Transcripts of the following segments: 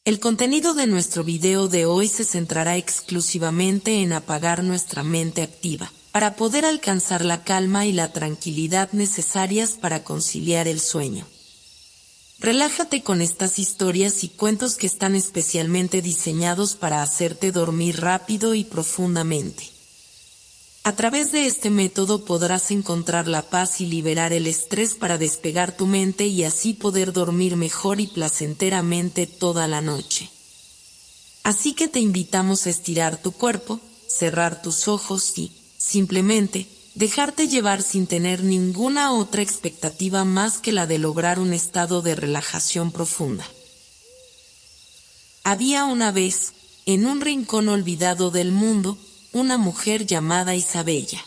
El contenido de nuestro video de hoy se centrará exclusivamente en apagar nuestra mente activa, para poder alcanzar la calma y la tranquilidad necesarias para conciliar el sueño. Relájate con estas historias y cuentos que están especialmente diseñados para hacerte dormir rápido y profundamente. A través de este método podrás encontrar la paz y liberar el estrés para despegar tu mente y así poder dormir mejor y placenteramente toda la noche. Así que te invitamos a estirar tu cuerpo, cerrar tus ojos y, simplemente, dejarte llevar sin tener ninguna otra expectativa más que la de lograr un estado de relajación profunda. Había una vez, en un rincón olvidado del mundo, una mujer llamada Isabella.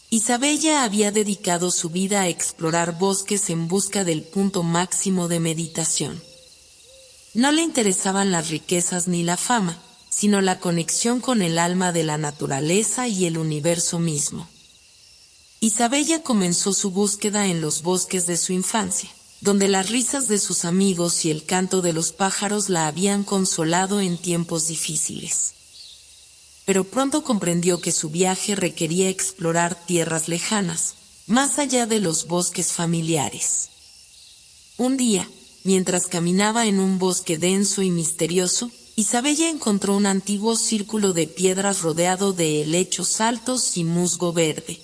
Isabella había dedicado su vida a explorar bosques en busca del punto máximo de meditación. No le interesaban las riquezas ni la fama, sino la conexión con el alma de la naturaleza y el universo mismo. Isabella comenzó su búsqueda en los bosques de su infancia, donde las risas de sus amigos y el canto de los pájaros la habían consolado en tiempos difíciles. Pero pronto comprendió que su viaje requería explorar tierras lejanas, más allá de los bosques familiares. Un día, mientras caminaba en un bosque denso y misterioso, Isabella encontró un antiguo círculo de piedras rodeado de helechos altos y musgo verde.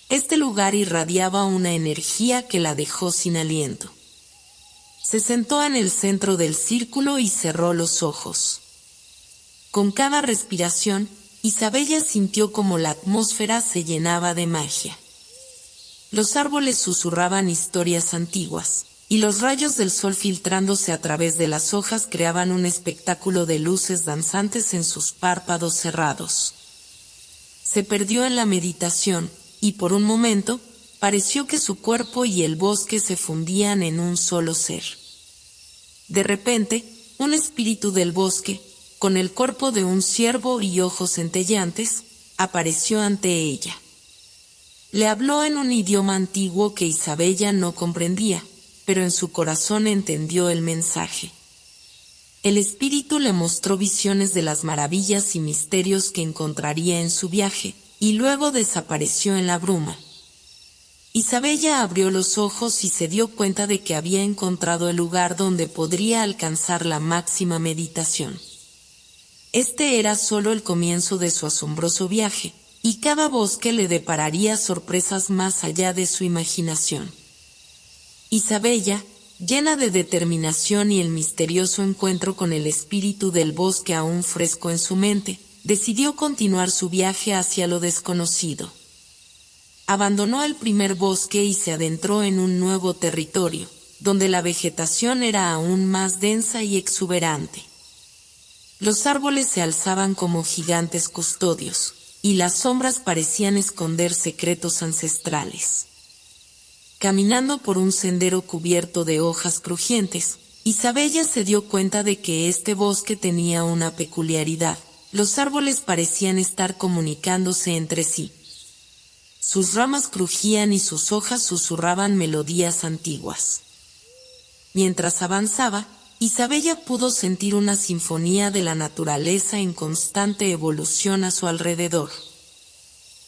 Este lugar irradiaba una energía que la dejó sin aliento. Se sentó en el centro del círculo y cerró los ojos. Con cada respiración, Isabella sintió como la atmósfera se llenaba de magia. Los árboles susurraban historias antiguas, y los rayos del sol filtrándose a través de las hojas creaban un espectáculo de luces danzantes en sus párpados cerrados. Se perdió en la meditación, y por un momento, pareció que su cuerpo y el bosque se fundían en un solo ser. De repente, un espíritu del bosque, con el cuerpo de un ciervo y ojos centelleantes, apareció ante ella. Le habló en un idioma antiguo que Isabella no comprendía, pero en su corazón entendió el mensaje. El espíritu le mostró visiones de las maravillas y misterios que encontraría en su viaje, y luego desapareció en la bruma. Isabella abrió los ojos y se dio cuenta de que había encontrado el lugar donde podría alcanzar la máxima meditación. Este era solo el comienzo de su asombroso viaje, y cada bosque le depararía sorpresas más allá de su imaginación. Isabella, llena de determinación y el misterioso encuentro con el espíritu del bosque aún fresco en su mente, decidió continuar su viaje hacia lo desconocido. Abandonó el primer bosque y se adentró en un nuevo territorio, donde la vegetación era aún más densa y exuberante. Los árboles se alzaban como gigantes custodios, y las sombras parecían esconder secretos ancestrales. Caminando por un sendero cubierto de hojas crujientes, Isabella se dio cuenta de que este bosque tenía una peculiaridad. Los árboles parecían estar comunicándose entre sí. Sus ramas crujían y sus hojas susurraban melodías antiguas. Mientras avanzaba, Isabella pudo sentir una sinfonía de la naturaleza en constante evolución a su alrededor.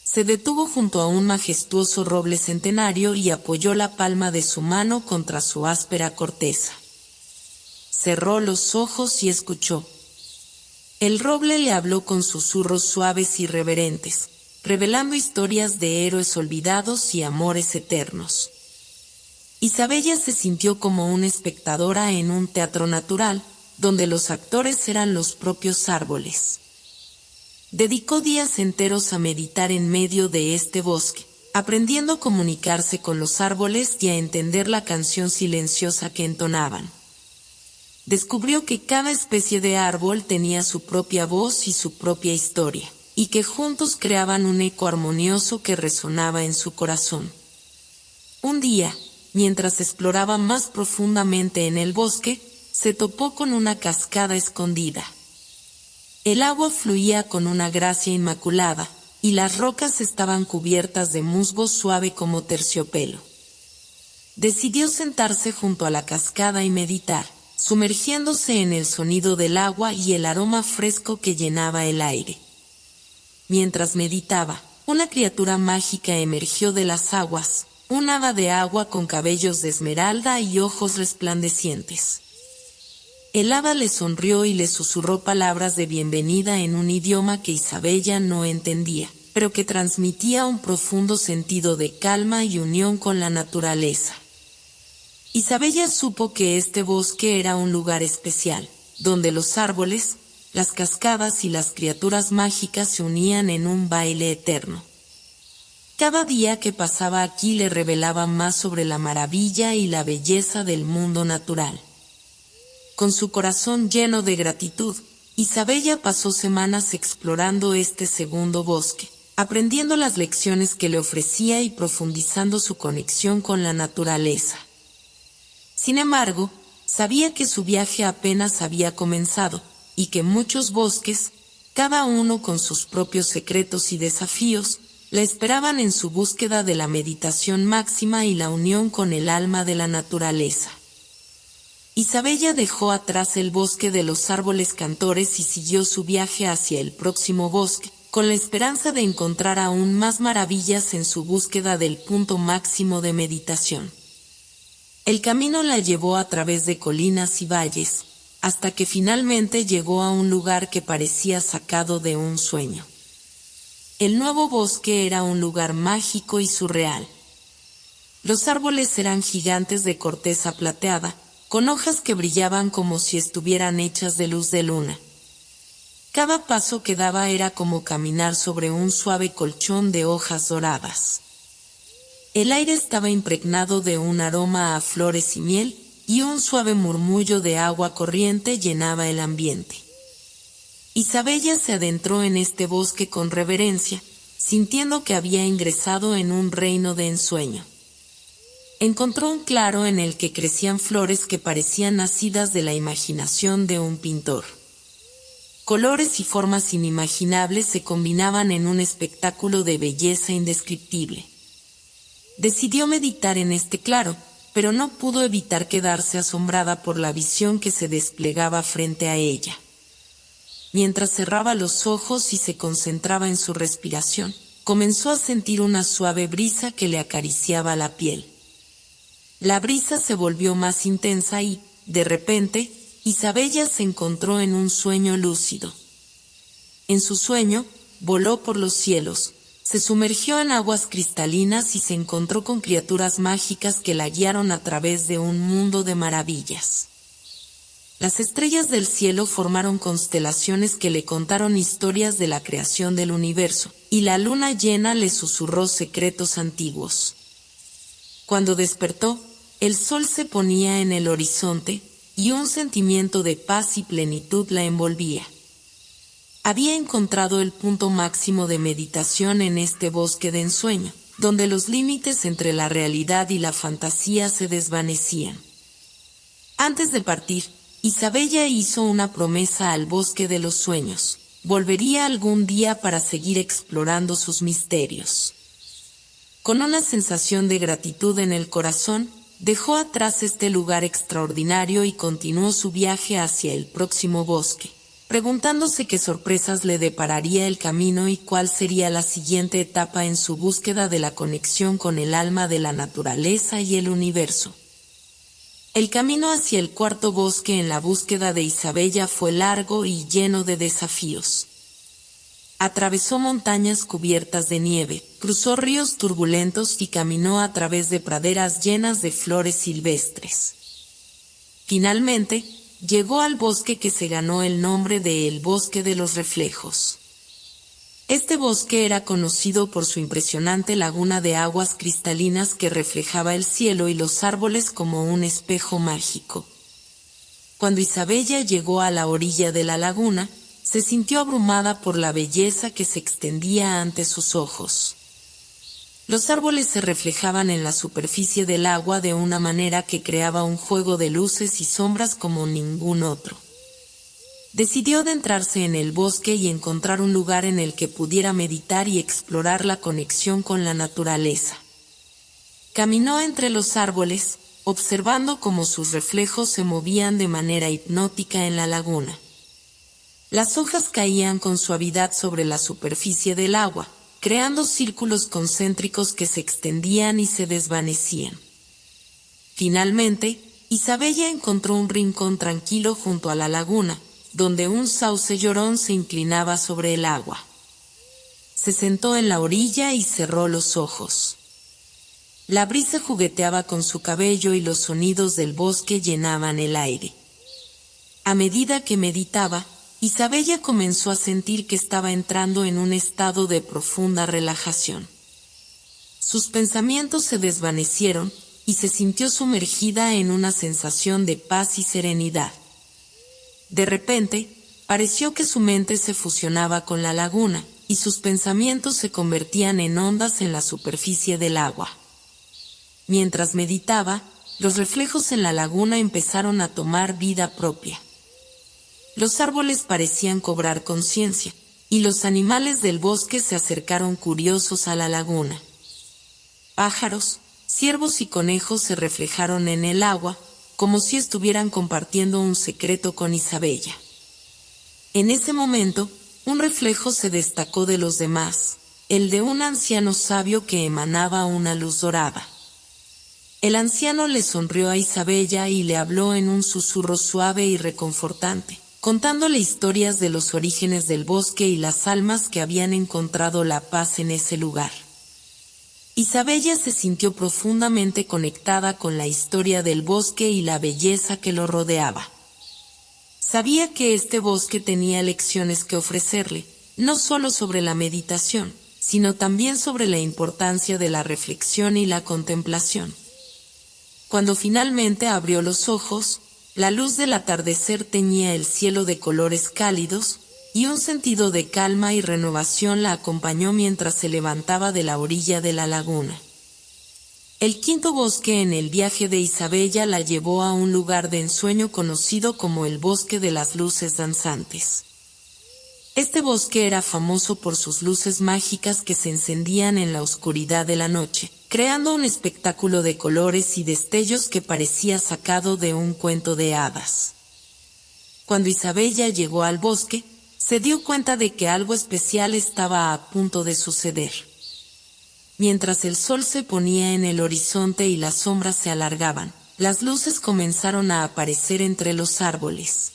Se detuvo junto a un majestuoso roble centenario y apoyó la palma de su mano contra su áspera corteza. Cerró los ojos y escuchó. El roble le habló con susurros suaves y reverentes, revelando historias de héroes olvidados y amores eternos. Isabella se sintió como una espectadora en un teatro natural, donde los actores eran los propios árboles. Dedicó días enteros a meditar en medio de este bosque, aprendiendo a comunicarse con los árboles y a entender la canción silenciosa que entonaban. Descubrió que cada especie de árbol tenía su propia voz y su propia historia, y que juntos creaban un eco armonioso que resonaba en su corazón. Un día, mientras exploraba más profundamente en el bosque, se topó con una cascada escondida. El agua fluía con una gracia inmaculada, y las rocas estaban cubiertas de musgo suave como terciopelo. Decidió sentarse junto a la cascada y meditar, sumergiéndose en el sonido del agua y el aroma fresco que llenaba el aire. Mientras meditaba, una criatura mágica emergió de las aguas, un hada de agua con cabellos de esmeralda y ojos resplandecientes. El hada le sonrió y le susurró palabras de bienvenida en un idioma que Isabella no entendía, pero que transmitía un profundo sentido de calma y unión con la naturaleza. Isabella supo que este bosque era un lugar especial, donde los árboles, las cascadas y las criaturas mágicas se unían en un baile eterno. Cada día que pasaba aquí le revelaba más sobre la maravilla y la belleza del mundo natural. Con su corazón lleno de gratitud, Isabella pasó semanas explorando este segundo bosque, aprendiendo las lecciones que le ofrecía y profundizando su conexión con la naturaleza. Sin embargo, sabía que su viaje apenas había comenzado, y que muchos bosques, cada uno con sus propios secretos y desafíos, la esperaban en su búsqueda de la meditación máxima y la unión con el alma de la naturaleza. Isabella dejó atrás el bosque de los árboles cantores y siguió su viaje hacia el próximo bosque, con la esperanza de encontrar aún más maravillas en su búsqueda del punto máximo de meditación. El camino la llevó a través de colinas y valles, hasta que finalmente llegó a un lugar que parecía sacado de un sueño. El nuevo bosque era un lugar mágico y surreal. Los árboles eran gigantes de corteza plateada, con hojas que brillaban como si estuvieran hechas de luz de luna. Cada paso que daba era como caminar sobre un suave colchón de hojas doradas. El aire estaba impregnado de un aroma a flores y miel, y un suave murmullo de agua corriente llenaba el ambiente. Isabella se adentró en este bosque con reverencia, sintiendo que había ingresado en un reino de ensueño. Encontró un claro en el que crecían flores que parecían nacidas de la imaginación de un pintor. Colores y formas inimaginables se combinaban en un espectáculo de belleza indescriptible. Decidió meditar en este claro, pero no pudo evitar quedarse asombrada por la visión que se desplegaba frente a ella. Mientras cerraba los ojos y se concentraba en su respiración, comenzó a sentir una suave brisa que le acariciaba la piel. La brisa se volvió más intensa y, de repente, Isabella se encontró en un sueño lúcido. En su sueño, voló por los cielos, se sumergió en aguas cristalinas y se encontró con criaturas mágicas que la guiaron a través de un mundo de maravillas. Las estrellas del cielo formaron constelaciones que le contaron historias de la creación del universo, y la luna llena le susurró secretos antiguos. Cuando despertó, el sol se ponía en el horizonte, y un sentimiento de paz y plenitud la envolvía. Había encontrado el punto máximo de meditación en este bosque de ensueño, donde los límites entre la realidad y la fantasía se desvanecían. Antes de partir, Isabella hizo una promesa al bosque de los sueños: volvería algún día para seguir explorando sus misterios. Con una sensación de gratitud en el corazón, dejó atrás este lugar extraordinario y continuó su viaje hacia el próximo bosque, preguntándose qué sorpresas le depararía el camino y cuál sería la siguiente etapa en su búsqueda de la conexión con el alma de la naturaleza y el universo. El camino hacia el cuarto bosque en la búsqueda de Isabella fue largo y lleno de desafíos. Atravesó montañas cubiertas de nieve, cruzó ríos turbulentos y caminó a través de praderas llenas de flores silvestres. Finalmente, llegó al bosque que se ganó el nombre de el Bosque de los Reflejos. Este bosque era conocido por su impresionante laguna de aguas cristalinas que reflejaba el cielo y los árboles como un espejo mágico. Cuando Isabella llegó a la orilla de la laguna, se sintió abrumada por la belleza que se extendía ante sus ojos. Los árboles se reflejaban en la superficie del agua de una manera que creaba un juego de luces y sombras como ningún otro. Decidió adentrarse en el bosque y encontrar un lugar en el que pudiera meditar y explorar la conexión con la naturaleza. Caminó entre los árboles, observando cómo sus reflejos se movían de manera hipnótica en la laguna. Las hojas caían con suavidad sobre la superficie del agua, creando círculos concéntricos que se extendían y se desvanecían. Finalmente, Isabella encontró un rincón tranquilo junto a la laguna, donde un sauce llorón se inclinaba sobre el agua. Se sentó en la orilla y cerró los ojos. La brisa jugueteaba con su cabello y los sonidos del bosque llenaban el aire. A medida que meditaba, Isabella comenzó a sentir que estaba entrando en un estado de profunda relajación. Sus pensamientos se desvanecieron y se sintió sumergida en una sensación de paz y serenidad. De repente, pareció que su mente se fusionaba con la laguna, y sus pensamientos se convertían en ondas en la superficie del agua. Mientras meditaba, los reflejos en la laguna empezaron a tomar vida propia. Los árboles parecían cobrar conciencia, y los animales del bosque se acercaron curiosos a la laguna. Pájaros, ciervos y conejos se reflejaron en el agua, como si estuvieran compartiendo un secreto con Isabella. En ese momento, un reflejo se destacó de los demás, el de un anciano sabio que emanaba una luz dorada. El anciano le sonrió a Isabella y le habló en un susurro suave y reconfortante, contándole historias de los orígenes del bosque y las almas que habían encontrado la paz en ese lugar. Isabella se sintió profundamente conectada con la historia del bosque y la belleza que lo rodeaba. Sabía que este bosque tenía lecciones que ofrecerle, no solo sobre la meditación, sino también sobre la importancia de la reflexión y la contemplación. Cuando finalmente abrió los ojos, la luz del atardecer teñía el cielo de colores cálidos, y un sentido de calma y renovación la acompañó mientras se levantaba de la orilla de la laguna. El quinto bosque en el viaje de Isabella la llevó a un lugar de ensueño conocido como el Bosque de las Luces Danzantes. Este bosque era famoso por sus luces mágicas que se encendían en la oscuridad de la noche, creando un espectáculo de colores y destellos que parecía sacado de un cuento de hadas. Cuando Isabella llegó al bosque, se dio cuenta de que algo especial estaba a punto de suceder. Mientras el sol se ponía en el horizonte y las sombras se alargaban, las luces comenzaron a aparecer entre los árboles.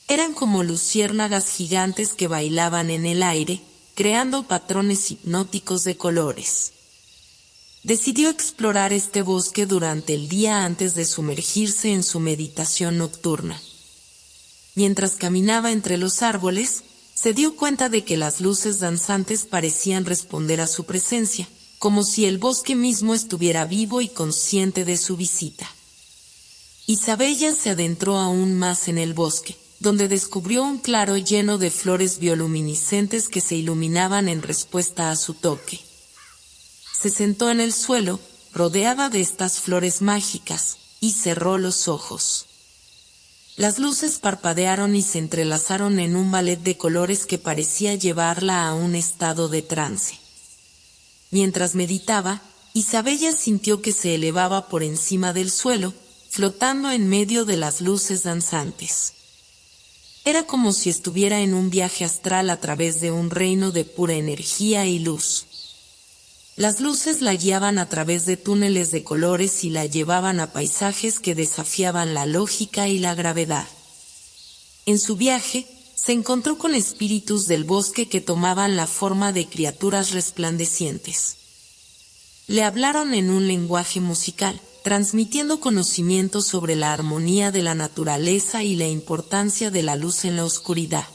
Eran como luciérnagas gigantes que bailaban en el aire, creando patrones hipnóticos de colores. Decidió explorar este bosque durante el día antes de sumergirse en su meditación nocturna. Mientras caminaba entre los árboles, se dio cuenta de que las luces danzantes parecían responder a su presencia, como si el bosque mismo estuviera vivo y consciente de su visita. Isabella se adentró aún más en el bosque, donde descubrió un claro lleno de flores bioluminiscentes que se iluminaban en respuesta a su toque. Se sentó en el suelo, rodeada de estas flores mágicas, y cerró los ojos. Las luces parpadearon y se entrelazaron en un ballet de colores que parecía llevarla a un estado de trance. Mientras meditaba, Isabella sintió que se elevaba por encima del suelo, flotando en medio de las luces danzantes. Era como si estuviera en un viaje astral a través de un reino de pura energía y luz. Las luces la guiaban a través de túneles de colores y la llevaban a paisajes que desafiaban la lógica y la gravedad. En su viaje, se encontró con espíritus del bosque que tomaban la forma de criaturas resplandecientes. Le hablaron en un lenguaje musical, transmitiendo conocimientos sobre la armonía de la naturaleza y la importancia de la luz en la oscuridad.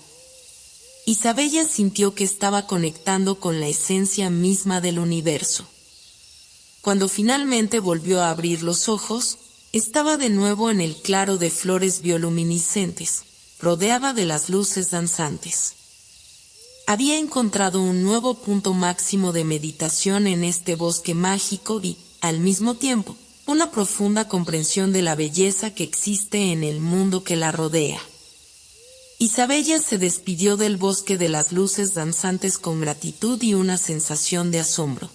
Isabella sintió que estaba conectando con la esencia misma del universo. Cuando finalmente volvió a abrir los ojos, estaba de nuevo en el claro de flores bioluminiscentes, rodeada de las luces danzantes. Había encontrado un nuevo punto máximo de meditación en este bosque mágico y, al mismo tiempo, una profunda comprensión de la belleza que existe en el mundo que la rodea. Isabella se despidió del bosque de las luces danzantes con gratitud y una sensación de asombro.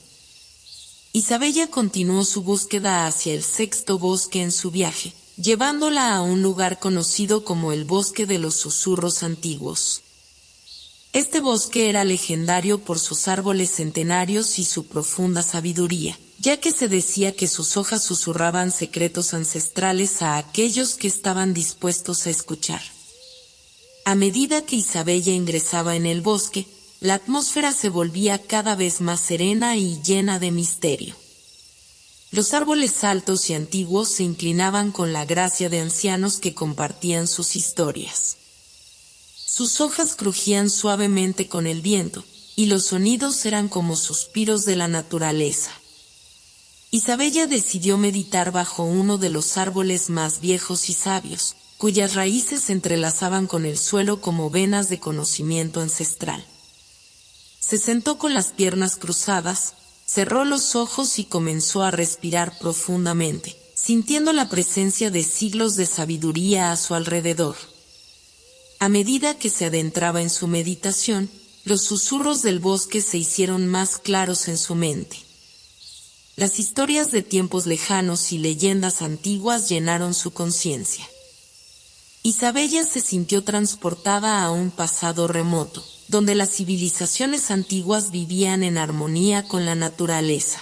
Isabella continuó su búsqueda hacia el sexto bosque en su viaje, llevándola a un lugar conocido como el Bosque de los Susurros Antiguos. Este bosque era legendario por sus árboles centenarios y su profunda sabiduría, ya que se decía que sus hojas susurraban secretos ancestrales a aquellos que estaban dispuestos a escuchar. A medida que Isabella ingresaba en el bosque, la atmósfera se volvía cada vez más serena y llena de misterio. Los árboles altos y antiguos se inclinaban con la gracia de ancianos que compartían sus historias. Sus hojas crujían suavemente con el viento, y los sonidos eran como suspiros de la naturaleza. Isabella decidió meditar bajo uno de los árboles más viejos y sabios, cuyas raíces se entrelazaban con el suelo como venas de conocimiento ancestral. Se sentó con las piernas cruzadas, cerró los ojos y comenzó a respirar profundamente, sintiendo la presencia de siglos de sabiduría a su alrededor. A medida que se adentraba en su meditación, los susurros del bosque se hicieron más claros en su mente. Las historias de tiempos lejanos y leyendas antiguas llenaron su conciencia. Isabella se sintió transportada a un pasado remoto, donde las civilizaciones antiguas vivían en armonía con la naturaleza.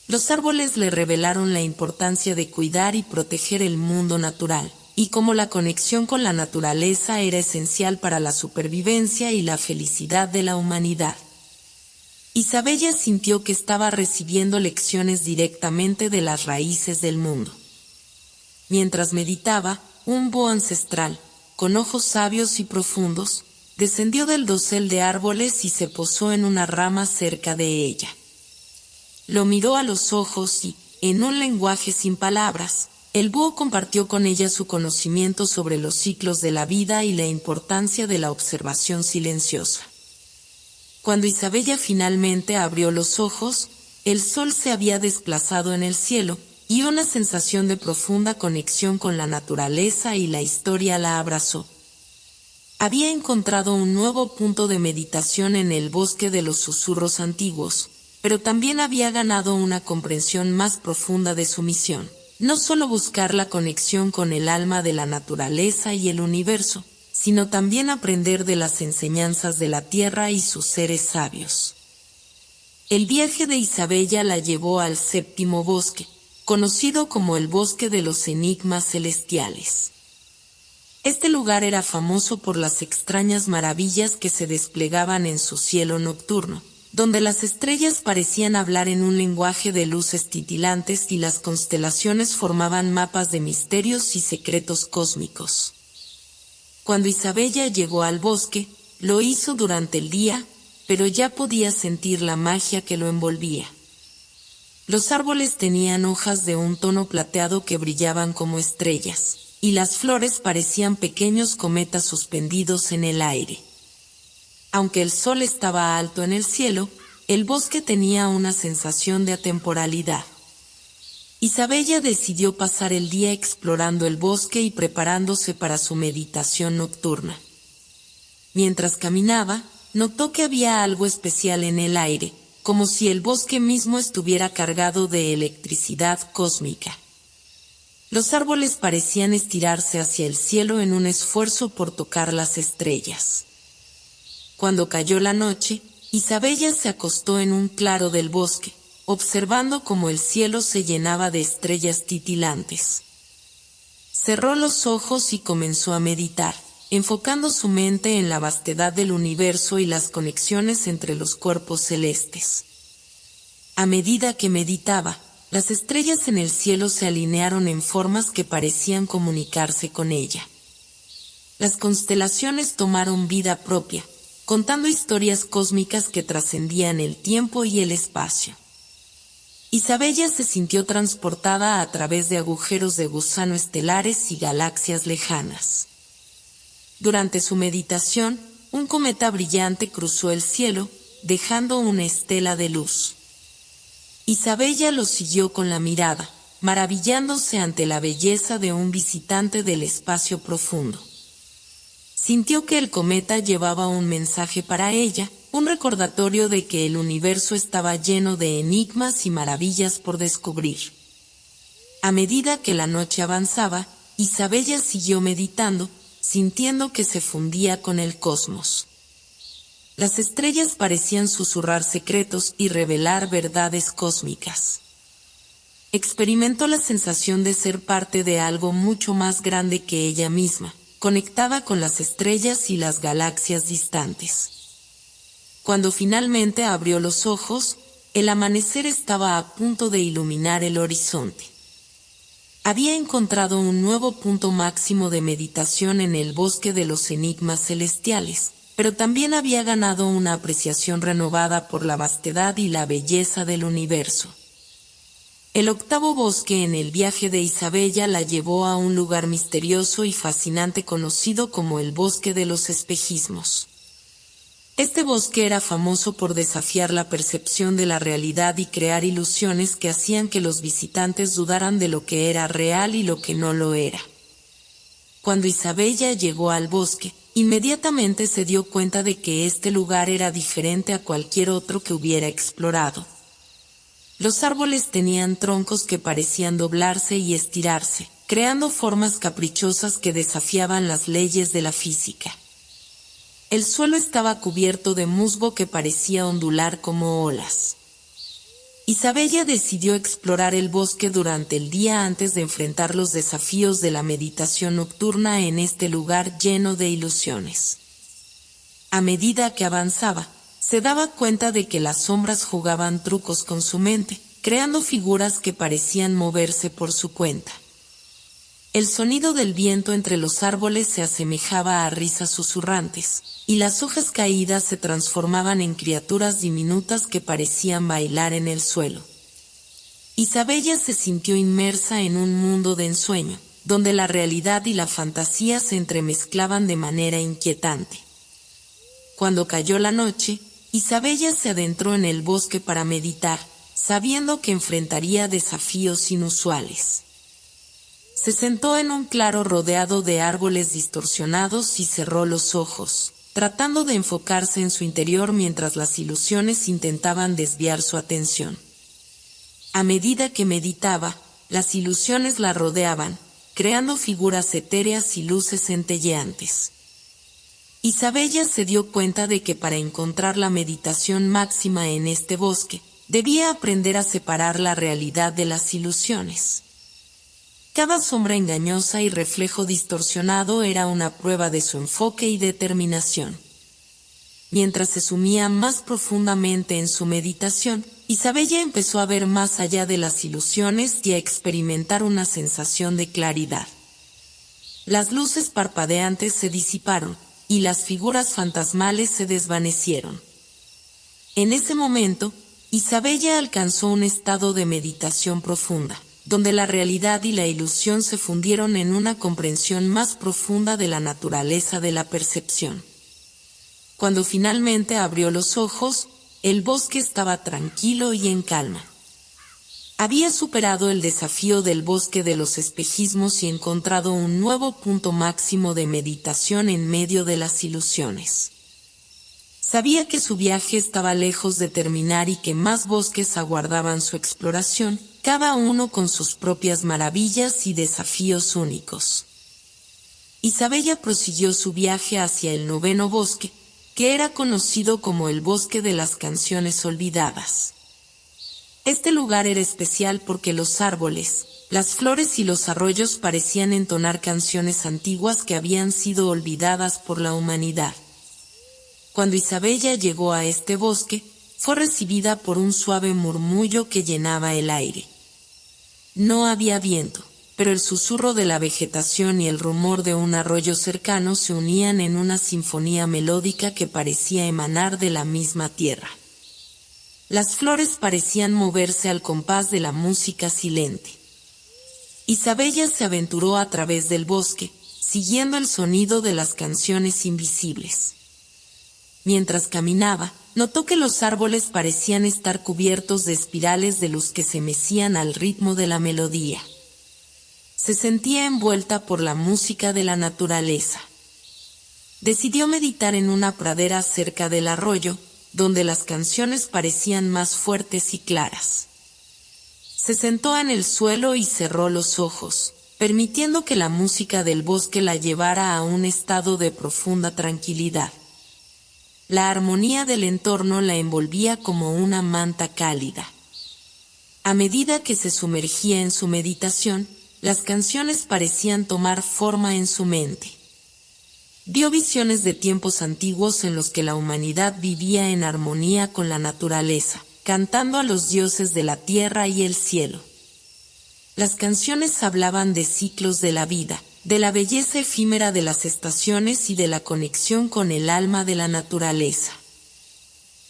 Los árboles le revelaron la importancia de cuidar y proteger el mundo natural, y cómo la conexión con la naturaleza era esencial para la supervivencia y la felicidad de la humanidad. Isabella sintió que estaba recibiendo lecciones directamente de las raíces del mundo. Mientras meditaba, un búho ancestral, con ojos sabios y profundos, descendió del dosel de árboles y se posó en una rama cerca de ella. Lo miró a los ojos y, en un lenguaje sin palabras, el búho compartió con ella su conocimiento sobre los ciclos de la vida y la importancia de la observación silenciosa. Cuando Isabella finalmente abrió los ojos, el sol se había desplazado en el cielo, y una sensación de profunda conexión con la naturaleza y la historia la abrazó. Había encontrado un nuevo punto de meditación en el bosque de los susurros antiguos, pero también había ganado una comprensión más profunda de su misión. No solo buscar la conexión con el alma de la naturaleza y el universo, sino también aprender de las enseñanzas de la tierra y sus seres sabios. El viaje de Isabella la llevó al séptimo bosque, conocido como el Bosque de los Enigmas Celestiales. Este lugar era famoso por las extrañas maravillas que se desplegaban en su cielo nocturno, donde las estrellas parecían hablar en un lenguaje de luces titilantes y las constelaciones formaban mapas de misterios y secretos cósmicos. Cuando Isabella llegó al bosque, lo hizo durante el día, pero ya podía sentir la magia que lo envolvía. Los árboles tenían hojas de un tono plateado que brillaban como estrellas, y las flores parecían pequeños cometas suspendidos en el aire. Aunque el sol estaba alto en el cielo, el bosque tenía una sensación de atemporalidad. Isabella decidió pasar el día explorando el bosque y preparándose para su meditación nocturna. Mientras caminaba, notó que había algo especial en el aire, como si el bosque mismo estuviera cargado de electricidad cósmica. Los árboles parecían estirarse hacia el cielo en un esfuerzo por tocar las estrellas. Cuando cayó la noche, Isabella se acostó en un claro del bosque, observando cómo el cielo se llenaba de estrellas titilantes. Cerró los ojos y comenzó a meditar, enfocando su mente en la vastedad del universo y las conexiones entre los cuerpos celestes. A medida que meditaba, las estrellas en el cielo se alinearon en formas que parecían comunicarse con ella. Las constelaciones tomaron vida propia, contando historias cósmicas que trascendían el tiempo y el espacio. Isabella se sintió transportada a través de agujeros de gusano estelares y galaxias lejanas. Durante su meditación, un cometa brillante cruzó el cielo, dejando una estela de luz. Isabella lo siguió con la mirada, maravillándose ante la belleza de un visitante del espacio profundo. Sintió que el cometa llevaba un mensaje para ella, un recordatorio de que el universo estaba lleno de enigmas y maravillas por descubrir. A medida que la noche avanzaba, Isabella siguió meditando, sintiendo que se fundía con el cosmos. Las estrellas parecían susurrar secretos y revelar verdades cósmicas. Experimentó la sensación de ser parte de algo mucho más grande que ella misma, conectada con las estrellas y las galaxias distantes. Cuando finalmente abrió los ojos, el amanecer estaba a punto de iluminar el horizonte. Había encontrado un nuevo punto máximo de meditación en el bosque de los enigmas celestiales, pero también había ganado una apreciación renovada por la vastedad y la belleza del universo. El octavo bosque en el viaje de Isabella la llevó a un lugar misterioso y fascinante conocido como el Bosque de los Espejismos. Este bosque era famoso por desafiar la percepción de la realidad y crear ilusiones que hacían que los visitantes dudaran de lo que era real y lo que no lo era. Cuando Isabella llegó al bosque, inmediatamente se dio cuenta de que este lugar era diferente a cualquier otro que hubiera explorado. Los árboles tenían troncos que parecían doblarse y estirarse, creando formas caprichosas que desafiaban las leyes de la física. El suelo estaba cubierto de musgo que parecía ondular como olas. Isabella decidió explorar el bosque durante el día antes de enfrentar los desafíos de la meditación nocturna en este lugar lleno de ilusiones. A medida que avanzaba, se daba cuenta de que las sombras jugaban trucos con su mente, creando figuras que parecían moverse por su cuenta. El sonido del viento entre los árboles se asemejaba a risas susurrantes, y las hojas caídas se transformaban en criaturas diminutas que parecían bailar en el suelo. Isabella se sintió inmersa en un mundo de ensueño, donde la realidad y la fantasía se entremezclaban de manera inquietante. Cuando cayó la noche, Isabella se adentró en el bosque para meditar, sabiendo que enfrentaría desafíos inusuales. Se sentó en un claro rodeado de árboles distorsionados y cerró los ojos, tratando de enfocarse en su interior mientras las ilusiones intentaban desviar su atención. A medida que meditaba, las ilusiones la rodeaban, creando figuras etéreas y luces centelleantes. Isabella se dio cuenta de que para encontrar la meditación máxima en este bosque, debía aprender a separar la realidad de las ilusiones. Cada sombra engañosa y reflejo distorsionado era una prueba de su enfoque y determinación. Mientras se sumía más profundamente en su meditación, Isabella empezó a ver más allá de las ilusiones y a experimentar una sensación de claridad. Las luces parpadeantes se disiparon, y las figuras fantasmales se desvanecieron. En ese momento, Isabella alcanzó un estado de meditación profunda, donde la realidad y la ilusión se fundieron en una comprensión más profunda de la naturaleza de la percepción. Cuando finalmente abrió los ojos, el bosque estaba tranquilo y en calma. Había superado el desafío del bosque de los espejismos y encontrado un nuevo punto máximo de meditación en medio de las ilusiones. Sabía que su viaje estaba lejos de terminar y que más bosques aguardaban su exploración, cada uno con sus propias maravillas y desafíos únicos. Isabella prosiguió su viaje hacia el noveno bosque, que era conocido como el Bosque de las Canciones Olvidadas. Este lugar era especial porque los árboles, las flores y los arroyos parecían entonar canciones antiguas que habían sido olvidadas por la humanidad. Cuando Isabella llegó a este bosque, fue recibida por un suave murmullo que llenaba el aire. No había viento, pero el susurro de la vegetación y el rumor de un arroyo cercano se unían en una sinfonía melódica que parecía emanar de la misma tierra. Las flores parecían moverse al compás de la música silente. Isabella se aventuró a través del bosque, siguiendo el sonido de las canciones invisibles. Mientras caminaba, notó que los árboles parecían estar cubiertos de espirales de luz que se mecían al ritmo de la melodía. Se sentía envuelta por la música de la naturaleza. Decidió meditar en una pradera cerca del arroyo, donde las canciones parecían más fuertes y claras. Se sentó en el suelo y cerró los ojos, permitiendo que la música del bosque la llevara a un estado de profunda tranquilidad. La armonía del entorno la envolvía como una manta cálida. A medida que se sumergía en su meditación, las canciones parecían tomar forma en su mente. Vio visiones de tiempos antiguos en los que la humanidad vivía en armonía con la naturaleza, cantando a los dioses de la tierra y el cielo. Las canciones hablaban de ciclos de la vida, de la belleza efímera de las estaciones y de la conexión con el alma de la naturaleza.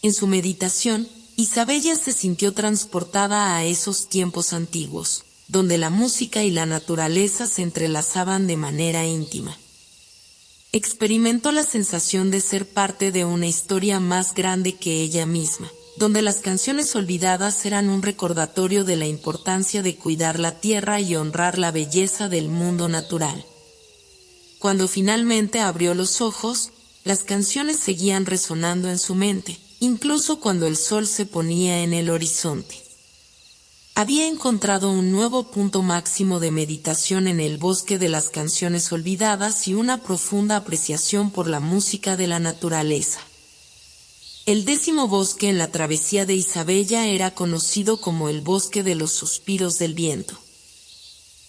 En su meditación, Isabella se sintió transportada a esos tiempos antiguos, donde la música y la naturaleza se entrelazaban de manera íntima. Experimentó la sensación de ser parte de una historia más grande que ella misma, donde las canciones olvidadas eran un recordatorio de la importancia de cuidar la tierra y honrar la belleza del mundo natural. Cuando finalmente abrió los ojos, las canciones seguían resonando en su mente, incluso cuando el sol se ponía en el horizonte. Había encontrado un nuevo punto máximo de meditación en el bosque de las canciones olvidadas y una profunda apreciación por la música de la naturaleza. El 10º bosque en la travesía de Isabella era conocido como el Bosque de los Suspiros del Viento.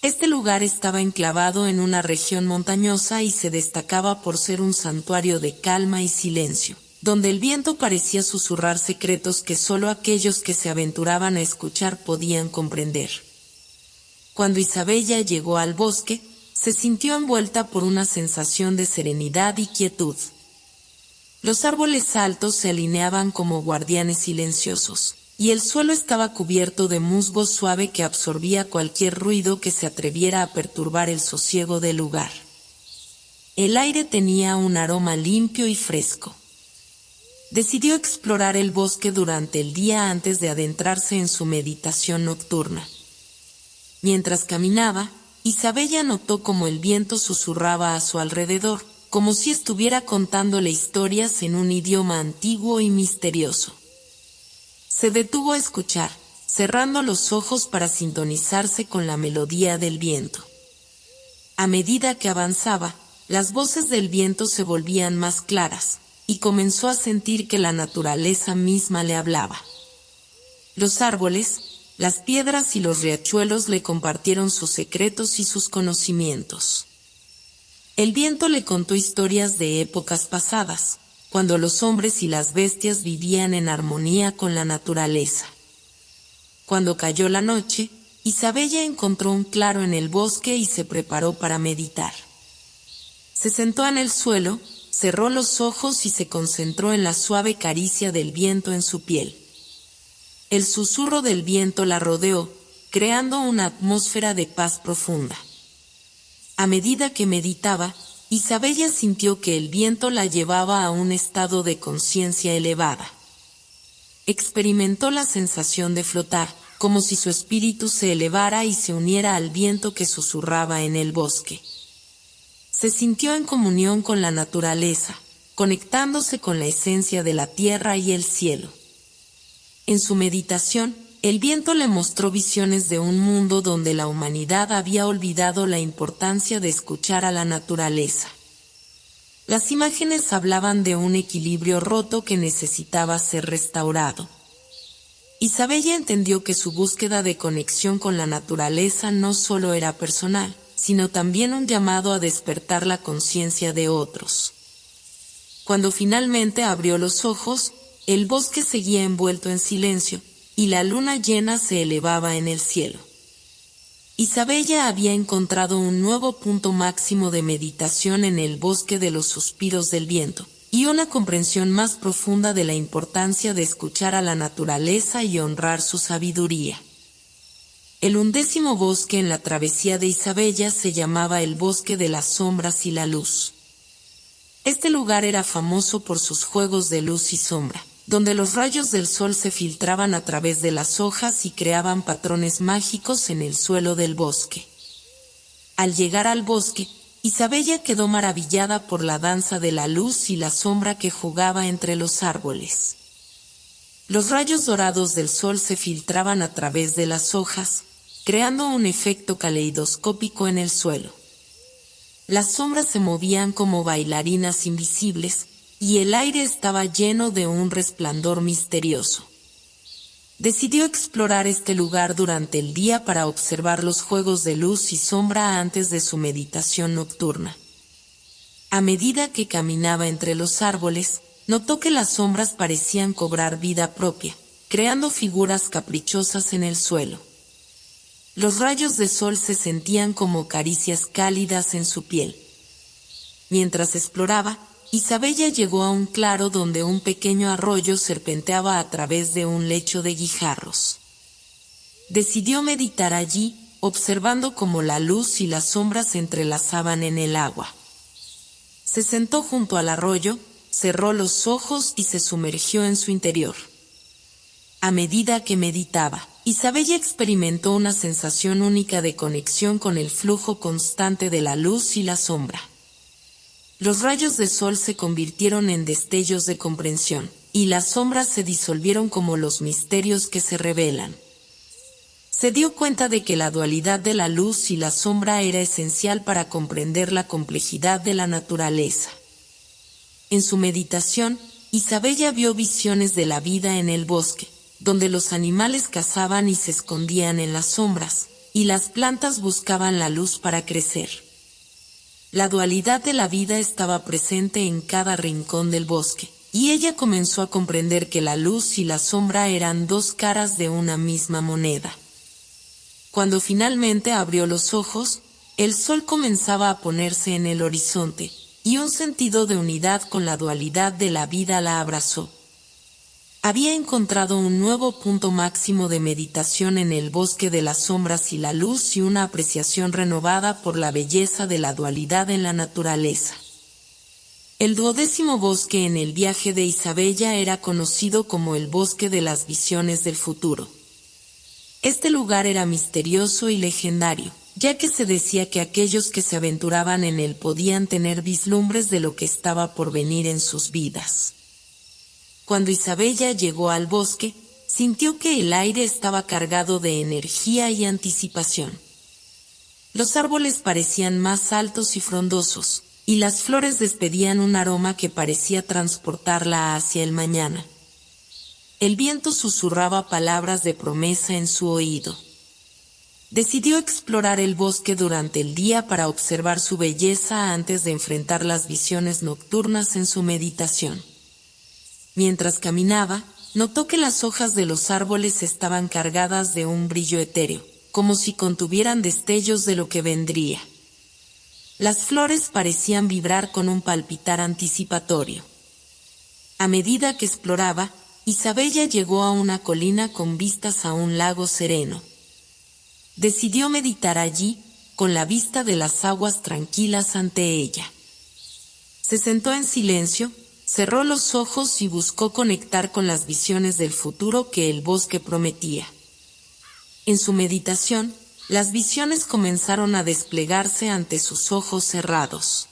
Este lugar estaba enclavado en una región montañosa y se destacaba por ser un santuario de calma y silencio, donde el viento parecía susurrar secretos que solo aquellos que se aventuraban a escuchar podían comprender. Cuando Isabella llegó al bosque, se sintió envuelta por una sensación de serenidad y quietud. Los árboles altos se alineaban como guardianes silenciosos, y el suelo estaba cubierto de musgo suave que absorbía cualquier ruido que se atreviera a perturbar el sosiego del lugar. El aire tenía un aroma limpio y fresco. Decidió explorar el bosque durante el día antes de adentrarse en su meditación nocturna. Mientras caminaba, Isabella notó cómo el viento susurraba a su alrededor, como si estuviera contándole historias en un idioma antiguo y misterioso. Se detuvo a escuchar, cerrando los ojos para sintonizarse con la melodía del viento. A medida que avanzaba, las voces del viento se volvían más claras, y comenzó a sentir que la naturaleza misma le hablaba. Los árboles, las piedras y los riachuelos le compartieron sus secretos y sus conocimientos. El viento le contó historias de épocas pasadas, cuando los hombres y las bestias vivían en armonía con la naturaleza. Cuando cayó la noche, Isabella encontró un claro en el bosque y se preparó para meditar. Se sentó en el suelo, cerró los ojos y se concentró en la suave caricia del viento en su piel. El susurro del viento la rodeó, creando una atmósfera de paz profunda. A medida que meditaba, Isabella sintió que el viento la llevaba a un estado de conciencia elevada. Experimentó la sensación de flotar, como si su espíritu se elevara y se uniera al viento que susurraba en el bosque. Se sintió en comunión con la naturaleza, conectándose con la esencia de la tierra y el cielo. En su meditación, el viento le mostró visiones de un mundo donde la humanidad había olvidado la importancia de escuchar a la naturaleza. Las imágenes hablaban de un equilibrio roto que necesitaba ser restaurado. Isabella entendió que su búsqueda de conexión con la naturaleza no solo era personal, sino también un llamado a despertar la conciencia de otros. Cuando finalmente abrió los ojos, el bosque seguía envuelto en silencio, y la luna llena se elevaba en el cielo. Isabella había encontrado un nuevo punto máximo de meditación en el Bosque de los Suspiros del Viento, y una comprensión más profunda de la importancia de escuchar a la naturaleza y honrar su sabiduría. El 11º bosque en la travesía de Isabella se llamaba el Bosque de las Sombras y la Luz. Este lugar era famoso por sus juegos de luz y sombra, donde los rayos del sol se filtraban a través de las hojas y creaban patrones mágicos en el suelo del bosque. Al llegar al bosque, Isabella quedó maravillada por la danza de la luz y la sombra que jugaba entre los árboles. Los rayos dorados del sol se filtraban a través de las hojas, creando un efecto caleidoscópico en el suelo. Las sombras se movían como bailarinas invisibles, y el aire estaba lleno de un resplandor misterioso. Decidió explorar este lugar durante el día para observar los juegos de luz y sombra antes de su meditación nocturna. A medida que caminaba entre los árboles, notó que las sombras parecían cobrar vida propia, creando figuras caprichosas en el suelo. Los rayos de sol se sentían como caricias cálidas en su piel. Mientras exploraba, Isabella llegó a un claro donde un pequeño arroyo serpenteaba a través de un lecho de guijarros. Decidió meditar allí, observando cómo la luz y las sombras se entrelazaban en el agua. Se sentó junto al arroyo, cerró los ojos y se sumergió en su interior. A medida que meditaba, Isabella experimentó una sensación única de conexión con el flujo constante de la luz y la sombra. Los rayos de sol se convirtieron en destellos de comprensión, y las sombras se disolvieron como los misterios que se revelan. Se dio cuenta de que la dualidad de la luz y la sombra era esencial para comprender la complejidad de la naturaleza. En su meditación, Isabella vio visiones de la vida en el bosque, donde los animales cazaban y se escondían en las sombras, y las plantas buscaban la luz para crecer. La dualidad de la vida estaba presente en cada rincón del bosque, y ella comenzó a comprender que la luz y la sombra eran dos caras de una misma moneda. Cuando finalmente abrió los ojos, el sol comenzaba a ponerse en el horizonte, y un sentido de unidad con la dualidad de la vida la abrazó. Había encontrado un nuevo punto máximo de meditación en el bosque de las sombras y la luz y una apreciación renovada por la belleza de la dualidad en la naturaleza. El 12º bosque en el viaje de Isabella era conocido como el bosque de las visiones del futuro. Este lugar era misterioso y legendario, ya que se decía que aquellos que se aventuraban en él podían tener vislumbres de lo que estaba por venir en sus vidas. Cuando Isabella llegó al bosque, sintió que el aire estaba cargado de energía y anticipación. Los árboles parecían más altos y frondosos, y las flores despedían un aroma que parecía transportarla hacia el mañana. El viento susurraba palabras de promesa en su oído. Decidió explorar el bosque durante el día para observar su belleza antes de enfrentar las visiones nocturnas en su meditación. Mientras caminaba, notó que las hojas de los árboles estaban cargadas de un brillo etéreo, como si contuvieran destellos de lo que vendría. Las flores parecían vibrar con un palpitar anticipatorio. A medida que exploraba, Isabella llegó a una colina con vistas a un lago sereno. Decidió meditar allí, con la vista de las aguas tranquilas ante ella. Se sentó en silencio, cerró los ojos y buscó conectar con las visiones del futuro que el bosque prometía. En su meditación, las visiones comenzaron a desplegarse ante sus ojos cerrados.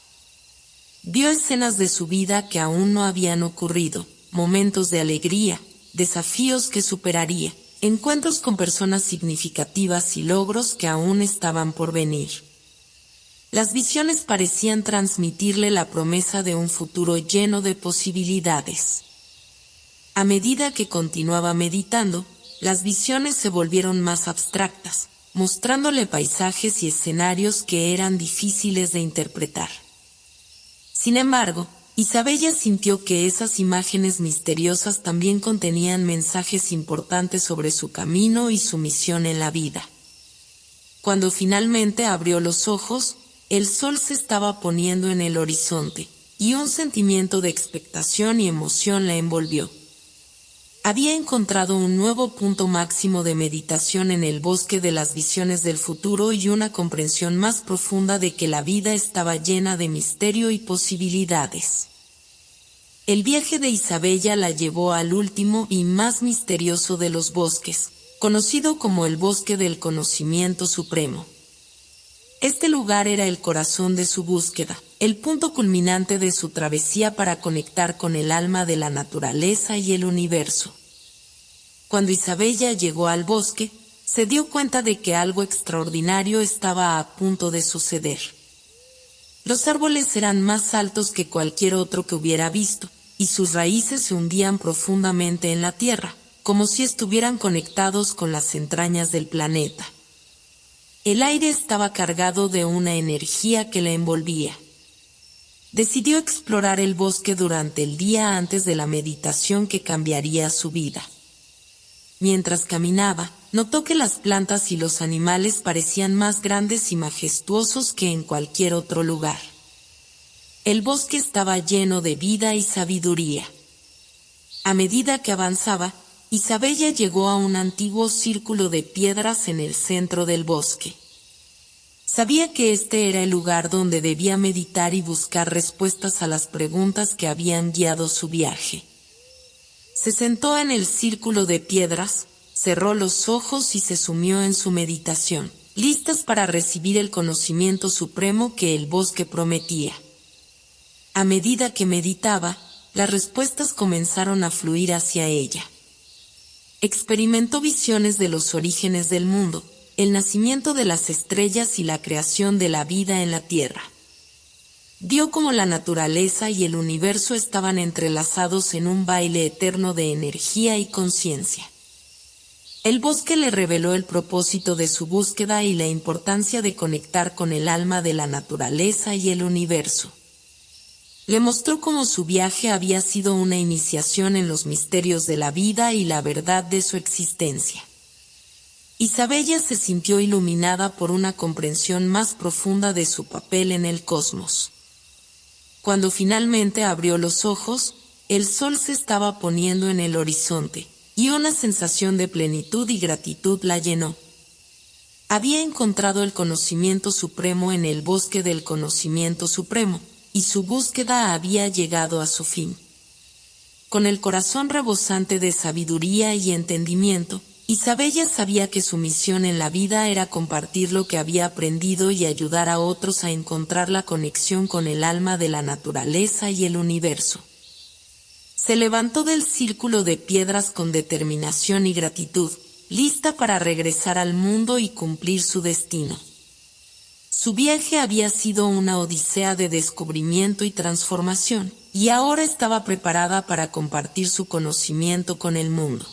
Vio escenas de su vida que aún no habían ocurrido, momentos de alegría, desafíos que superaría, encuentros con personas significativas y logros que aún estaban por venir. Las visiones parecían transmitirle la promesa de un futuro lleno de posibilidades. A medida que continuaba meditando, las visiones se volvieron más abstractas, mostrándole paisajes y escenarios que eran difíciles de interpretar. Sin embargo, Isabella sintió que esas imágenes misteriosas también contenían mensajes importantes sobre su camino y su misión en la vida. Cuando finalmente abrió los ojos, el sol se estaba poniendo en el horizonte, y un sentimiento de expectación y emoción la envolvió. Había encontrado un nuevo punto máximo de meditación en el bosque de las visiones del futuro y una comprensión más profunda de que la vida estaba llena de misterio y posibilidades. El viaje de Isabella la llevó al último y más misterioso de los bosques, conocido como el bosque del conocimiento supremo. Este lugar era el corazón de su búsqueda, el punto culminante de su travesía para conectar con el alma de la naturaleza y el universo. Cuando Isabella llegó al bosque, se dio cuenta de que algo extraordinario estaba a punto de suceder. Los árboles eran más altos que cualquier otro que hubiera visto, y sus raíces se hundían profundamente en la tierra, como si estuvieran conectados con las entrañas del planeta. El aire estaba cargado de una energía que la envolvía. Decidió explorar el bosque durante el día antes de la meditación que cambiaría su vida. Mientras caminaba, notó que las plantas y los animales parecían más grandes y majestuosos que en cualquier otro lugar. El bosque estaba lleno de vida y sabiduría. A medida que avanzaba, Isabella llegó a un antiguo círculo de piedras en el centro del bosque. Sabía que este era el lugar donde debía meditar y buscar respuestas a las preguntas que habían guiado su viaje. Se sentó en el círculo de piedras, cerró los ojos y se sumió en su meditación, listas para recibir el conocimiento supremo que el bosque prometía. A medida que meditaba, las respuestas comenzaron a fluir hacia ella. Experimentó visiones de los orígenes del mundo, el nacimiento de las estrellas y la creación de la vida en la tierra. Vio cómo la naturaleza y el universo estaban entrelazados en un baile eterno de energía y conciencia. El bosque le reveló el propósito de su búsqueda y la importancia de conectar con el alma de la naturaleza y el universo. Le mostró cómo su viaje había sido una iniciación en los misterios de la vida y la verdad de su existencia. Isabella se sintió iluminada por una comprensión más profunda de su papel en el cosmos. Cuando finalmente abrió los ojos, el sol se estaba poniendo en el horizonte, y una sensación de plenitud y gratitud la llenó. Había encontrado el conocimiento supremo en el bosque del conocimiento supremo, y su búsqueda había llegado a su fin. Con el corazón rebosante de sabiduría y entendimiento, Isabella sabía que su misión en la vida era compartir lo que había aprendido y ayudar a otros a encontrar la conexión con el alma de la naturaleza y el universo. Se levantó del círculo de piedras con determinación y gratitud, lista para regresar al mundo y cumplir su destino. Su viaje había sido una odisea de descubrimiento y transformación, y ahora estaba preparada para compartir su conocimiento con el mundo.